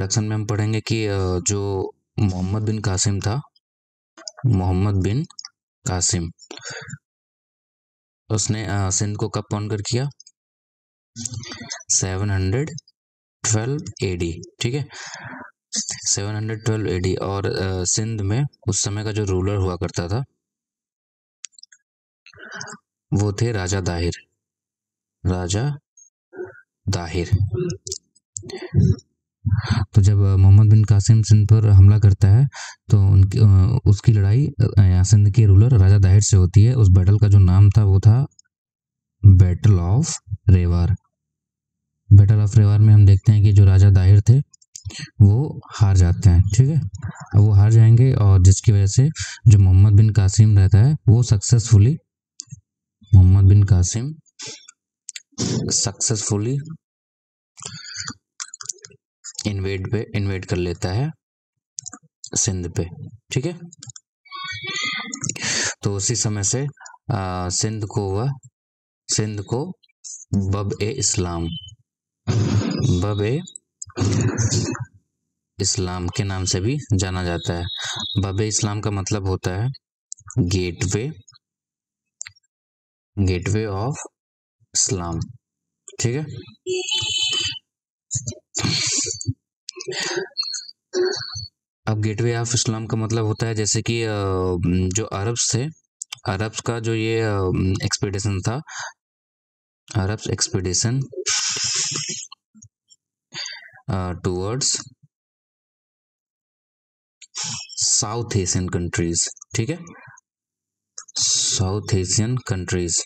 Introduction में हम पढ़ेंगे कि जो मोहम्मद बिन कासिम था, मोहम्मद बिन कासिम, उसने सिंध को कब कॉन्कर किया? 712 AD, ठीक है, 712 AD। और सिंध में उस समय का जो रूलर हुआ करता था वो थे राजा दाहिर, राजा दाहिर। तो जब मोहम्मद बिन कासिम सिंध पर हमला करता है तो उनकी उसकी लड़ाई सिंध के रूलर राजा दाहिर से होती है। उस बैटल का जो नाम था वो था बैटल ऑफ रेवार। बैटल ऑफ रेवार में हम देखते हैं कि जो राजा दाहिर थे वो हार जाते हैं, ठीक है। अब वो हार जाएंगे और जिसकी वजह से जो मोहम्मद बिन कासिम रहता है वो सक्सेसफुली, मोहम्मद बिन कासिम सक्सेसफुली इन्वेड कर लेता है सिंध पे, ठीक है। तो उसी समय से सिंध को बब-ए-इस्लाम के नाम से भी जाना जाता है। बब-ए-इस्लाम का मतलब होता है गेटवे ऑफ इस्लाम, ठीक है। अब गेटवे ऑफ इस्लाम का मतलब होता है जैसे कि जो अरब्स थे, अरब्स का जो ये एक्सपीडिशन था, Arabs expedition towards south Asian countries, ठीक है, साउथ एशियन कंट्रीज।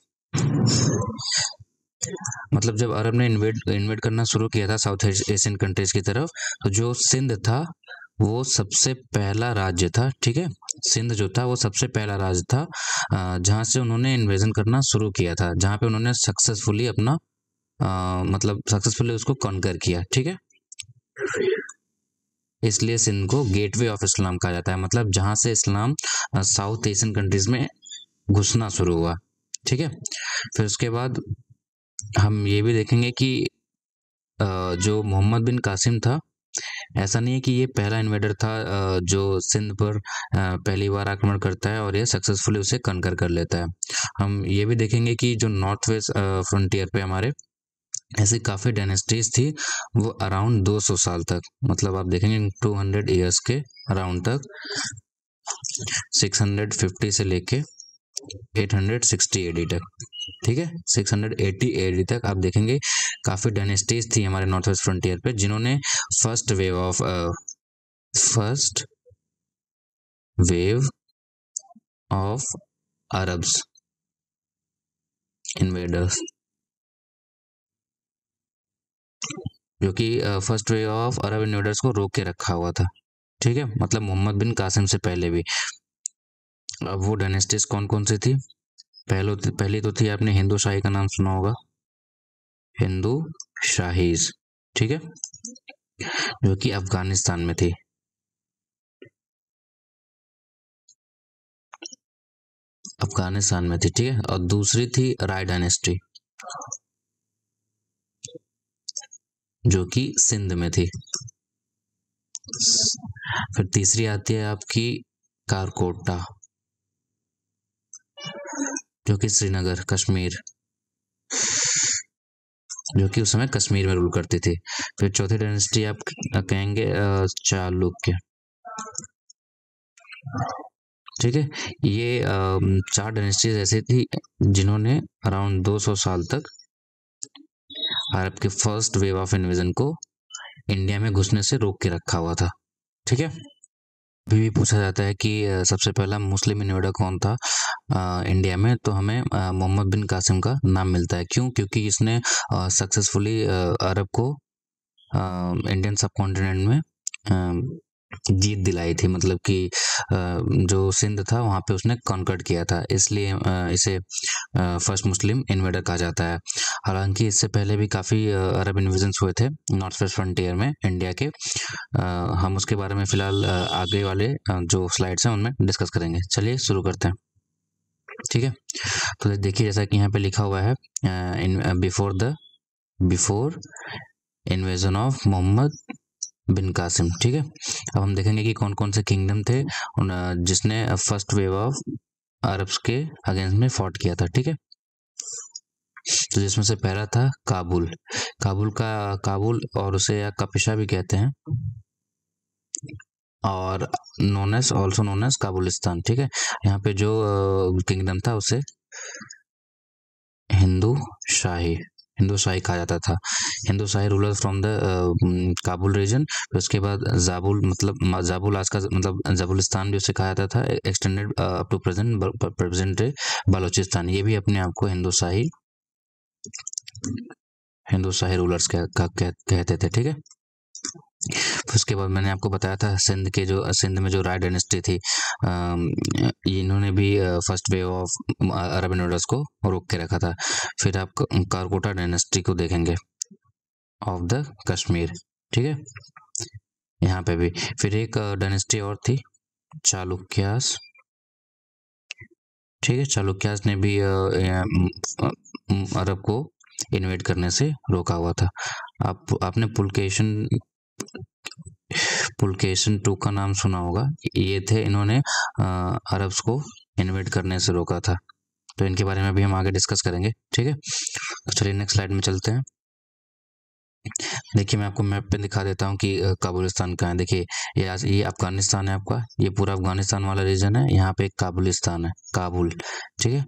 मतलब जब अरब ने इन्वेड करना शुरू किया था साउथ एशियन कंट्रीज की तरफ, तो जो सिंध था वो सबसे पहला राज्य था, ठीक है। सिंध जो था वो सबसे पहला राज्य था जहां से उन्होंने इन्वेजन करना शुरू किया था, जहां पे उन्होंने सक्सेसफुली अपना मतलब सक्सेसफुली उसको कॉन्कर किया, ठीक है। इसलिए सिंध को गेटवे ऑफ इस्लाम कहा जाता है, मतलब जहां से इस्लाम साउथ एशियन कंट्रीज में घुसना शुरू हुआ, ठीक है। फिर उसके बाद हम ये भी देखेंगे कि जो मोहम्मद बिन कासिम था, ऐसा नहीं है कि ये पहला इन्वेडर था जो सिंध पर पहली बार आक्रमण करता है और ये सक्सेसफुली उसे कॉन्कर कर लेता है। हम ये भी देखेंगे कि जो नॉर्थ वेस्ट फ्रंटियर पे हमारे ऐसी काफ़ी डायनेस्टीज थी, वो अराउंड 200 साल तक, मतलब आप देखेंगे 200 ईयर्स के अराउंड तक, 650 से लेके 860 AD तक, ठीक है, 680 AD तक आप देखेंगे काफ़ी डायनेस्टीज थी हमारे नॉर्थ वेस्ट फ्रंटियर पे, जिन्होंने first wave of Arabs invaders, जो कि first wave of Arab invaders को रोक के रखा हुआ था, ठीक है, मतलब मोहम्मद बिन कासिम से पहले भी। अब वो डायनेस्टीज कौन कौन सी थी? पहली तो थी, आपने हिंदू शाही का नाम सुना होगा, हिंदू शाहीज, ठीक है, जो कि अफगानिस्तान में थी। अफगानिस्तान में थी, ठीक है। और दूसरी थी राय डायनेस्टी, जो कि सिंध में थी। फिर तीसरी आती है आपकी कारकोटा, जो कि श्रीनगर, कश्मीर, जो कि उस समय कश्मीर में रूल करती थी। फिर चौथी डायनेस्टी आप कहेंगे चालुक्य, ठीक है। ये 4 डायनेस्टीज ऐसी थी जिन्होंने अराउंड 200 साल तक अरब के फर्स्ट वेव ऑफ इन्वेजन को इंडिया में घुसने से रोक के रखा हुआ था, ठीक है। अभी भी पूछा जाता है कि सबसे पहला मुस्लिम इन्वेडर कौन था इंडिया में, तो हमें मोहम्मद बिन कासिम का नाम मिलता है। क्यों? क्योंकि इसने सक्सेसफुली अरब को इंडियन सब कॉन्टिनेंट में जीत दिलाई थी, मतलब कि जो सिंध था वहाँ पे उसने कॉन्कर्ड किया था, इसलिए इसे फर्स्ट मुस्लिम इन्वेडर कहा जाता है। हालांकि इससे पहले भी काफ़ी अरब इन्वेजन्स हुए थे नॉर्थ वेस्ट फ्रंटियर में इंडिया के, हम उसके बारे में फ़िलहाल आगे वाले जो स्लाइड्स हैं उनमें डिस्कस करेंगे। चलिए शुरू करते हैं, ठीक है। तो देखिए जैसा कि यहाँ पे लिखा हुआ है, बिफोर इन्वेजन ऑफ मोहम्मद बिन कासिम। ठीक है, अब हम देखेंगे कि कौन कौन से किंगडम थे जिसने फर्स्ट वेव ऑफ अरब्स के अगेंस्ट में फॉट किया था। ठीक है, तो जिसमें से पहला था काबुल। काबुल और उसे या कपिशा भी कहते हैं, और ऑल्सो नोन एज काबुलिस्तान। ठीक है, यहाँ पे जो किंगडम था उसे हिंदू शाही कहा जाता था। Hindu Shahi ruler from the Kabul region. उसके बाद जाबुल आज का मतलब जाबुलिस्तान भी उसे कहा जाता था, extended up to present day Balochistan. ये भी अपने आप को हिंदू शाही रूलर्स कहते थे। ठीक है, उसके बाद मैंने आपको बताया था सिंध में जो राय डायनेस्टी थी, इन्होंने भी first wave of Arab invaders को रोक के रखा था। फिर आप कारकोटा डायनेस्टी को देखेंगे ऑफ द कश्मीर। ठीक है, यहाँ पे भी फिर एक डायनेस्टी और थी चालुक्यास। ठीक है, चालुक्यास ने भी अरब को इन्वेड करने से रोका हुआ था। आपने पुलकेशन टू का नाम सुना होगा। ये थे, इन्होंने अरब्स को इन्वेड करने से रोका था। तो इनके बारे में भी हम आगे डिस्कस करेंगे। ठीक है, तो चलिए नेक्स्ट स्लाइड में चलते हैं। देखिए, मैं आपको मैप पे दिखा देता हूँ कि काबुलिस्तान कहाँ है। देखिए, ये अफगानिस्तान है आपका, ये पूरा अफगानिस्तान वाला रीजन है। यहाँ पे काबुलिस्तान है, काबुल। ठीक है,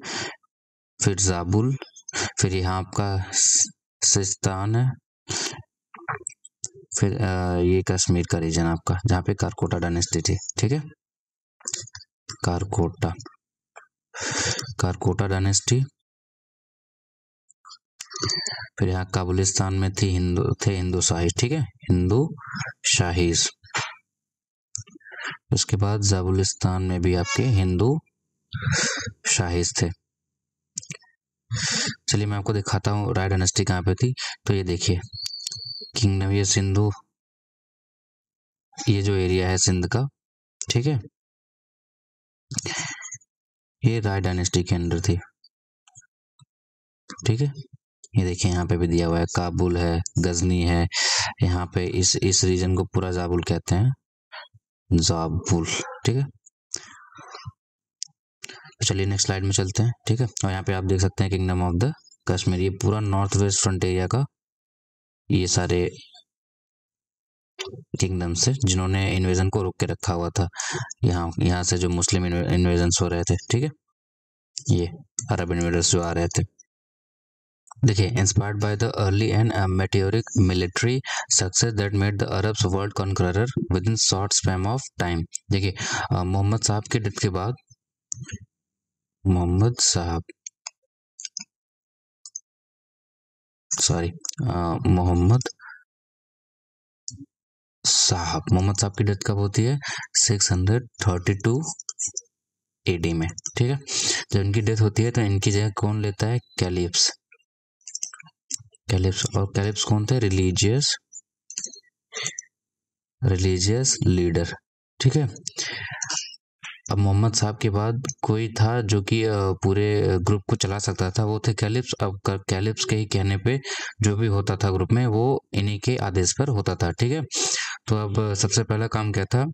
फिर जाबुल, फिर यहाँ आपका सिस्तान है, फिर ये कश्मीर का रीजन आपका, जहाँ पे कारकोटा डायनेस्टी थी। ठीक है, कारकोटा डायनेस्टी। फिर यहाँ काबुलिस्तान में हिंदू शाही। ठीक है, हिंदू शाहीज। उसके बाद जाबुलिस्तान में भी आपके हिंदू शाहीज थे। चलिए मैं आपको दिखाता हूँ राय डायनेस्टी कहाँ पे थी। तो ये देखिए, किंगडम, ये सिंधु, ये जो एरिया है सिंध का। ठीक है, ये राय डायनेस्टी के अंदर थी। ठीक है, ये देखिए यहाँ पे भी दिया हुआ है, काबुल है, गजनी है। यहाँ पे इस रीजन को पूरा जाबुल कहते हैं, जाबुल। ठीक है, तो चलिए नेक्स्ट स्लाइड में चलते हैं। ठीक है, और यहाँ पे आप देख सकते हैं किंगडम ऑफ द कश्मीर। ये पूरा नॉर्थ वेस्ट फ्रंट एरिया का ये सारे किंगडम से जिन्होंने इन्वेजन को रोक के रखा हुआ था। यहाँ से जो मुस्लिम इन्वेजन हो रहे थे। ठीक है, ये अरब इन्वेडर्स जो आ रहे थे। देखिए, inspired by the early and meteoric military success that made the Arabs world conqueror within short span of time. देखिए, मोहम्मद साहब के डेथ के बाद मोहम्मद साहब की डेथ कब होती है? 632 AD में। ठीक है, जब इनकी डेथ होती है तो इनकी जगह कौन लेता है? कैलिप्स। और कैलिप्स कौन थे? Religious leader. ठीक है, अब मोहम्मद साहब के बाद कोई था जो कि पूरे ग्रुप को चला सकता था, वो थे कैलिप्स। अब कैलिप्स के ही कहने पे जो भी होता था ग्रुप में, वो इन्हीं के आदेश पर होता था। ठीक है, तो अब सबसे पहला काम क्या था?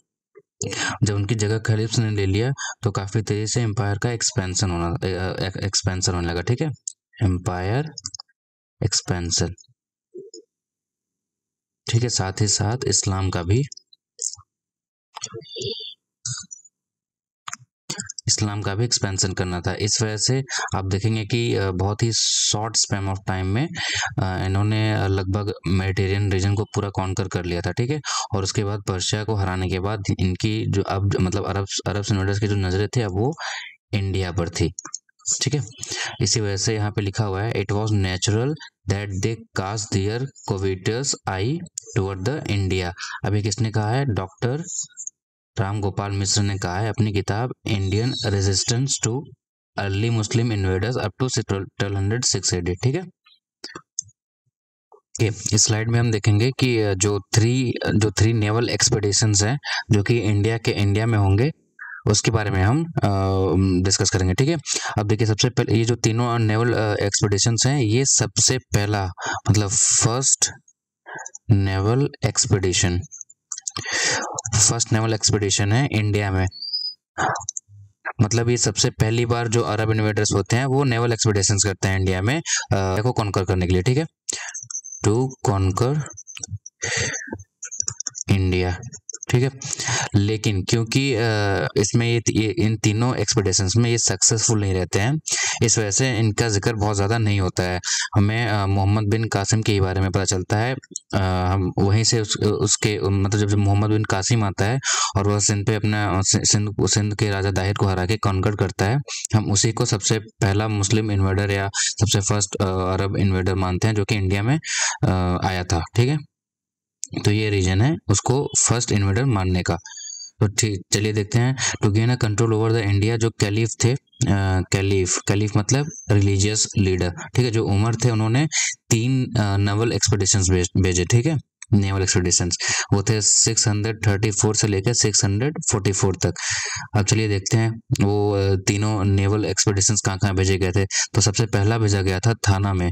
जब उनकी जगह कैलिप्स ने ले लिया तो काफी तेजी से एम्पायर का एक्सपेंशन होने लगा। ठीक है, एम्पायर एक्सपेंशन। ठीक है, साथ ही साथ इस्लाम का भी एक्सपेंशन करना था। इस वजह से आप देखेंगे कि बहुत ही शॉर्ट स्पैन ऑफ टाइम में इन्होंने लगभग मेडिटेरियन रीजन को पूरा कॉन्कर कर लिया था। ठीक है, और उसके बाद पर्शिया को हराने के बाद इनकी जो अब मतलब अरब इन्वेडर्स की जो नजरें थी, अब वो इंडिया पर थी। ठीक है, इसी वजह से यहाँ पे लिखा हुआ है, it was natural that they cast their covetous eye toward the India. अभी किसने कहा है? डॉक्टर राम गोपाल मिश्र ने कहा है अपनी किताब Indian resistance to early Muslim invaders up to 1206 AD। ठीक है, इस स्लाइड में हम देखेंगे कि जो थ्री नेवल एक्सपेडिशंस हैं जो कि इंडिया में होंगे, उसके बारे में हम डिस्कस करेंगे। ठीक है, अब देखिए, सबसे पहले ये जो तीनों नेवल एक्सपेडिशंस हैं, ये सबसे पहला मतलब first naval expedition first naval expedition है इंडिया में, मतलब ये सबसे पहली बार जो अरब इन्वेडर्स होते हैं वो नेवल एक्सपीडिशंस करते हैं इंडिया में को कॉन्कर करने के लिए, ठीक है, टू कॉन्कर इंडिया, ठीक है। लेकिन क्योंकि इसमें ये इन तीनों एक्सपीडिशंस में ये सक्सेसफुल नहीं रहते हैं, इस वजह से इनका जिक्र बहुत ज़्यादा नहीं होता है। हमें मोहम्मद बिन कासिम के बारे में पता चलता है, हम वहीं से उसके मतलब जब मोहम्मद बिन कासिम आता है और वह सिंध पे अपना सिंध के राजा दाहिर को हरा के कॉन्कर करता है, हम उसी को सबसे पहला मुस्लिम इन्वेडर या सबसे फर्स्ट अरब इन्वेडर मानते हैं जो कि इंडिया में आया था, ठीक है। तो ये रीजन है उसको फर्स्ट इन्वेडर मानने का। तो ठीक, चलिए देखते हैं। To gain a control over the India, जो कैलीफ थे, कैलीफ मतलब रिलीजियस लीडर, ठीक है, जो उमर थे, उन्होंने 3 नेवल एक्सपीडिशंस भेजे, ठीक है, नेवल एक्सपीडिशंस, वो थे 634 से लेकर 644 तक। अब चलिए देखते हैं वो तीनों नेवल एक्सपीडिशंस कहाँ भेजे गए थे। तो सबसे पहला भेजा गया था थाना में,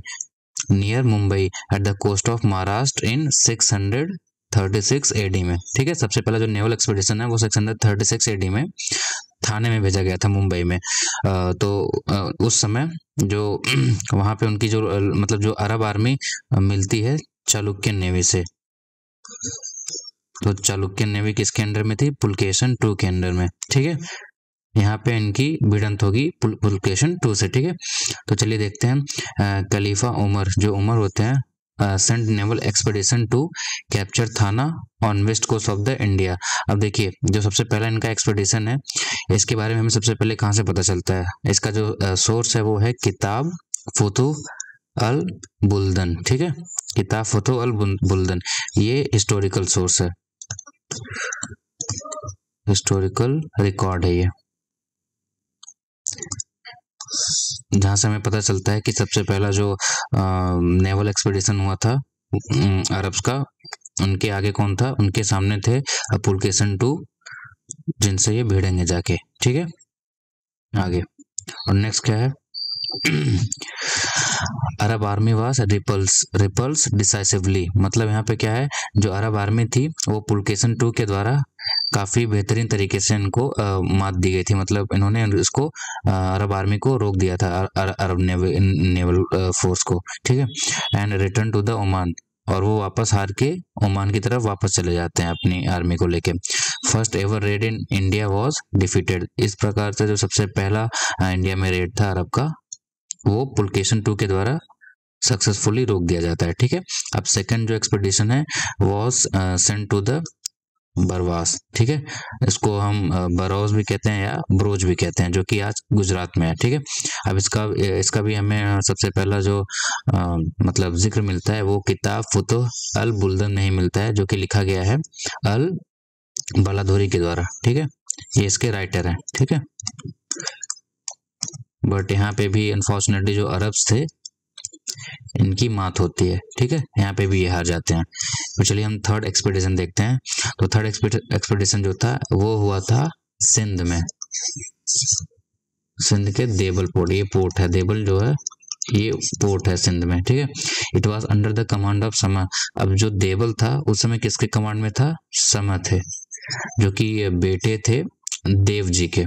near Mumbai, at the coast of Maharashtra in 636 AD में, ठीक है। सबसे पहला जो नेवल एक्सपीडिशन है वो 636 एडी में थाने में भेजा गया था, मुंबई में। उस समय जो वहां पे उनकी जो मतलब जो अरब आर्मी मिलती है चालुक्यन नेवी से, तो चालुक्यन नेवी किसके अंडर में थी? पुलकेशन II के अंडर में, ठीक है। यहाँ पे इनकी भिड़ंत होगी पुलकेशन II से, ठीक है। तो चलिए देखते हैं। खलीफा उमर, जो उमर होते हैं, sent naval expedition to capture Thana on west coast of the India. अब देखिए, जो सबसे पहला इनका एक्सपीडिशन है, इसके बारे में हमें सबसे पहले कहाँ से पता चलता है? इसका जो सोर्स है वो है किताब फुतुह अल बुल्दन, ठीक है, किताब फुतुह अल बुल्दन। ये हिस्टोरिकल सोर्स है, हिस्टोरिकल रिकॉर्ड है ये, जहां से हमें पता चलता है कि सबसे पहला जो नेवल एक्सपीडिशन हुआ था अरब्स का, उनके आगे कौन था? उनके सामने थे पुलकेशन II, जिनसे ये भिड़ेंगे जाके, ठीक है। आगे और नेक्स्ट क्या है? अरब आर्मी वाज रिपल्स डिसाइसिवली, मतलब यहाँ पे क्या है, जो अरब आर्मी थी वो पुलकेशन II के द्वारा काफी बेहतरीन तरीके से इनको मात दी गई थी, मतलब इन्होंने इसको अरब आर्मी को रोक दिया था, अरब नेवल फोर्स को, ठीक है। And return to the Oman, और वो वापस हार के ओमान की तरफ वापस चले जाते हैं अपनी आर्मी को लेके। First ever read in India was defeated, इस प्रकार से जो सबसे पहला इंडिया में रेड था अरब का, वो पुलकेशन II के द्वारा सक्सेसफुली रोक दिया जाता है, ठीक है। अब सेकंड जो एक्सपीडिशन है was sent to the Barwas, ठीक है, इसको हम बरौज भी कहते हैं या ब्रोज भी कहते हैं, जो कि आज गुजरात में है, ठीक है। अब इसका भी हमें सबसे पहला जो मतलब जिक्र मिलता है वो किताब फुतुह अल बुल्दन नहीं मिलता है, जो कि लिखा गया है अल बलाधुरी के द्वारा, ठीक है, ये इसके राइटर हैं, ठीक है। बट यहाँ पे भी अनफॉर्चुनेटली जो अरब्स थे इनकी मात होती है, ठीक है, यहाँ पे भी ये हार जाते हैं। तो चलिए हम थर्ड एक्सपीडिशन देखते हैं। तो थर्ड एक्सपीडिशन जो था वो हुआ था सिंध में, सिंध के देवल पोर्ट, ये पोर्ट है देवल जो है, ये पोर्ट है सिंध में, ठीक है। It was under the command of समा, अब जो देवल था उस समय किसके कमांड में था? समा थे, जो कि बेटे थे देव जी के,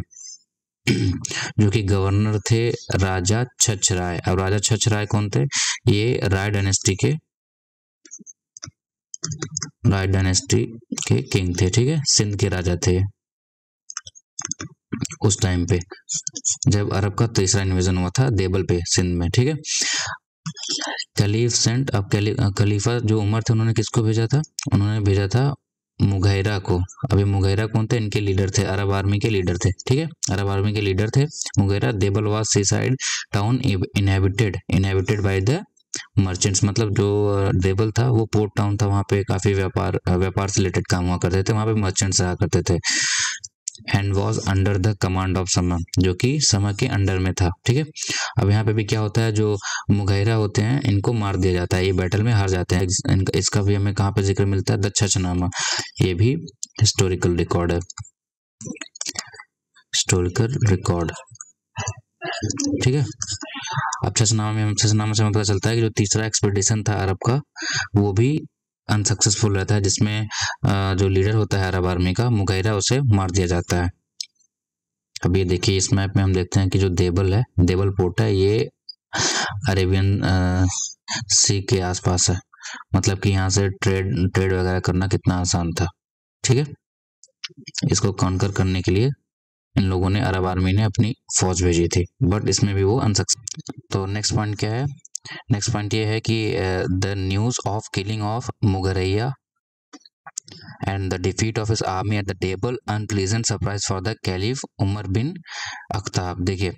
जो कि गवर्नर थे राजा छछराय। अब राजा छछराय कौन थे? ये राय डायनेस्टी के किंग थे, ठीक है, सिंध के राजा थे उस टाइम पे जब अरब का तीसरा इन्वेजन हुआ था देवल पे सिंध में, ठीक है। खलीफ सेंट, अब खलीफा जो उमर थे उन्होंने किसको भेजा था? उन्होंने भेजा था मुगैरा को। अभी मुगैरा कौन थे? इनके लीडर थे, अरब आर्मी के लीडर थे, ठीक है, अरब आर्मी के लीडर थे Mughira. Debal was seaside town inhabited by the merchants, मतलब जो देवल था वो पोर्ट टाउन था, वहां पे काफी व्यापार से रिलेटेड काम हुआ करते थे, वहां पे मर्चेंट्स रहा करते थे। And was under the command of समा, जो कि समा के अंडर में था, ठीक है। अब यहाँ पे भी क्या होता है, जो मुगैरा होते हैं इनको मार दिया जाता है, ये बैटल में हार जाते हैं। इसका भी हमें कहाँ पे जिक्र मिलता है? द छछनामा, ये भी हिस्टोरिकल रिकॉर्ड है, हिस्टोरिकल रिकॉर्ड, ठीक है। अब छछनामा से हमें पता चलता है कि जो तीसरा एक्सपीडिशन था अरब का वो भी अनसक्सेसफुल रहता है, जिसमें जो लीडर होता है अरब आर्मी का, मुगैरा, उसे मार दिया जाता है। अब ये देखिए इस मैप में हम देखते हैं कि जो देबल है, देबल पोर्ट है, ये अरेबियन सी के आसपास है। मतलब कि यहाँ से ट्रेड ट्रेड वगैरह करना कितना आसान था। ठीक है, इसको कॉन्कर करने के लिए इन लोगों ने, अरब आर्मी ने अपनी फौज भेजी थी, बट इसमें भी वो अनसक्सेसफुल। तो नेक्स्ट पॉइंट क्या है? नेक्स्ट पॉइंट ये है कि the news of killing of Mughira and the defeat of his army at the table unpleasant surprise for the caliph Umar bin Akhtab. देखिए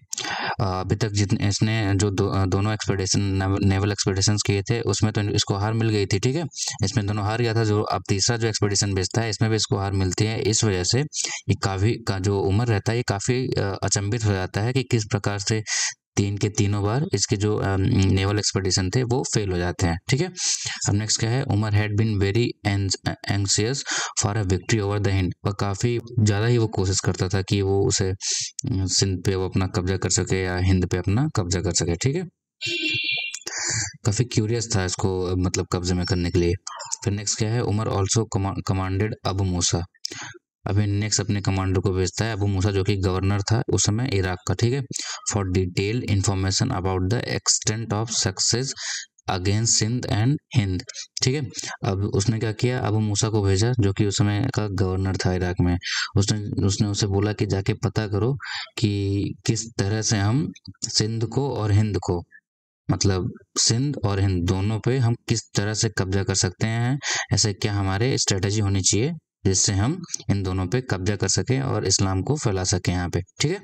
अभी तक जितने इसने जो दोनों एक्सपेडिशन नेवल एक्सपेडिशंस किए थे उसमें तो इसको हार मिल गई थी। ठीक है, इसमें दोनों हार गया था। जो अब तीसरा जो एक्सपेडिशन भेजता है इसमें भी इसको हार मिलती है। इस वजह से ये काफ़ी का जो उमर रहता है ये काफ़ी अचंभित हो जाता है कि किस प्रकार से तीन के तीनों बार इसके जो नेवल एक्सपेडिशन थे वो फेल हो जाते हैं। ठीक है, अब नेक्स्ट क्या है? Umar had been very anxious for a victory over the Hind. और काफ़ी ज़्यादा ही वो कोशिश करता था कि वो उसे सिंध पे वो अपना कब्जा कर सके या हिंद पे अपना कब्जा कर सके। ठीक है, काफ़ी क्यूरियस था इसको मतलब कब्जे में करने के लिए। फिर नेक्स्ट क्या है? उमर ऑल्सो कमांडेड अबू मूसा। अभी नेक्स्ट अपने कमांडर को भेजता है अबू मूसा, जो कि गवर्नर था उस समय इराक का। ठीक है, for detail information about the extent of success against Sindh and Hind. ठीक है, अब उसने क्या किया? अबू मूसा को भेजा जो कि उस समय का गवर्नर था इराक में। उसने उसे बोला कि जाके पता करो कि किस तरह से हम सिंध को और हिंद को, मतलब सिंध और हिंद दोनों पे हम किस तरह से कब्जा कर सकते हैं। ऐसे क्या हमारे स्ट्रेटजी होनी चाहिए जिससे हम इन दोनों पे कब्जा कर सकें और इस्लाम को फैला सकें यहाँ पे। ठीक है,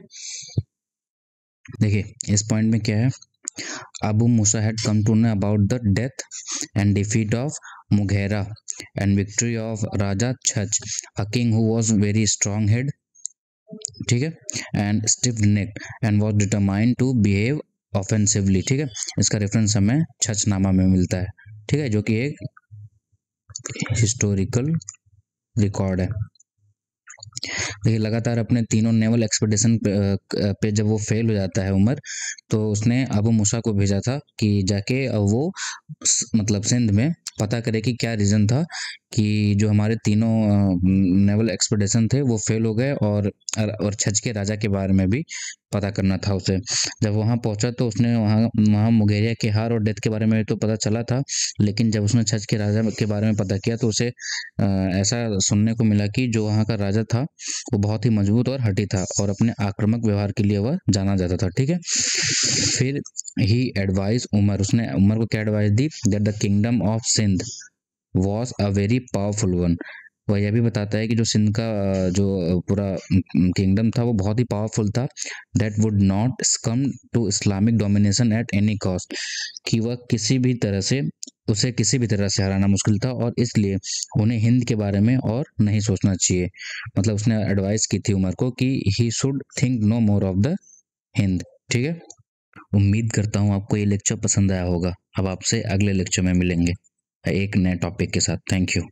देखिए इस पॉइंट में क्या है? Abu Musa had come to know about the death and defeat of Mughera and victory of Raja Chach, a king who was very strong-headed, ठीक है, and stiff-necked and was determined to behave offensively। ठीक है, इसका reference हमें छछनामा में मिलता है। ठीक है, जो कि एक हिस्टोरिकल रिकॉर्ड है। देखिए लगातार अपने तीनों नेवल एक्सपेडिशन पे जब वो फेल हो जाता है उमर, तो उसने अबू मूसा को भेजा था कि जाके वो मतलब सिंध में पता करे कि क्या रीज़न था कि जो हमारे तीनों नेवल एक्सपेडिशन थे वो फेल हो गए, और छच के राजा के बारे में भी पता करना था उसे। जब वहाँ पहुँचा तो उसने वहाँ मुगेरिया के हार और डेथ के बारे में तो पता चला था, लेकिन जब उसने छच के राजा के बारे में पता किया तो उसे ऐसा सुनने को मिला कि जो वहाँ का राजा था वो बहुत ही मजबूत और हठी था और अपने आक्रामक व्यवहार के लिए वह जाना जाता था। ठीक है, फिर ही एडवाइज उमर, उसने उमर को क्या एडवाइस दी? That the kingdom of Sindh was a very powerful one. वह यह भी बताता है कि जो सिंध का जो पूरा किंगडम था वो बहुत ही पावरफुल था। That would not succumb to Islamic domination at any cost, कि वह किसी भी तरह से उसे किसी भी तरह से हराना मुश्किल था और इसलिए उन्हें हिंद के बारे में और नहीं सोचना चाहिए। मतलब उसने एडवाइस की थी उमर को कि he should think no more of the Hind. ठीक है, उम्मीद करता हूँ आपको ये लेक्चर पसंद आया होगा। अब आपसे अगले लेक्चर में मिलेंगे एक नए टॉपिक के साथ। Thank you.